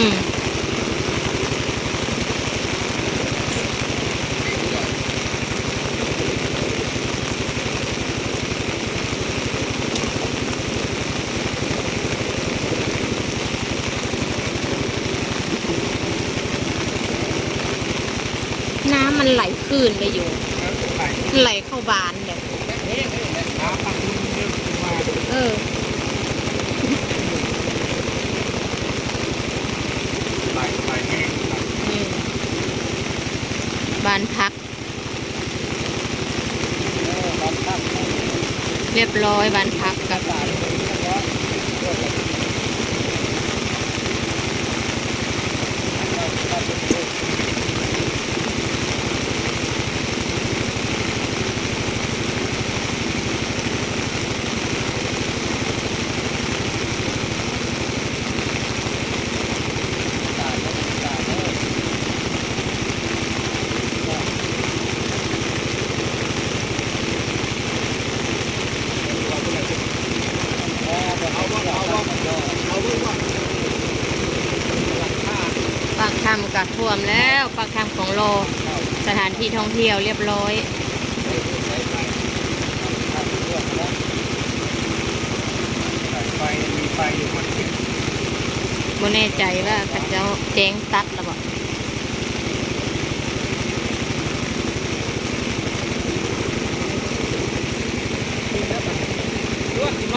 อืมน้ำมันไหลคืนเลยอยู่ไหลเข้าบานเลยเออนี่บานพักเรียบร้อยบานพักกับปากถ้ำกัดท่วมแล้วปากถ้ำของโลสถานที่ท่องเที่ยวเรียบร้อยบ่แน่ใจว่าเขาจะแจ้งตัดหรือเปล่า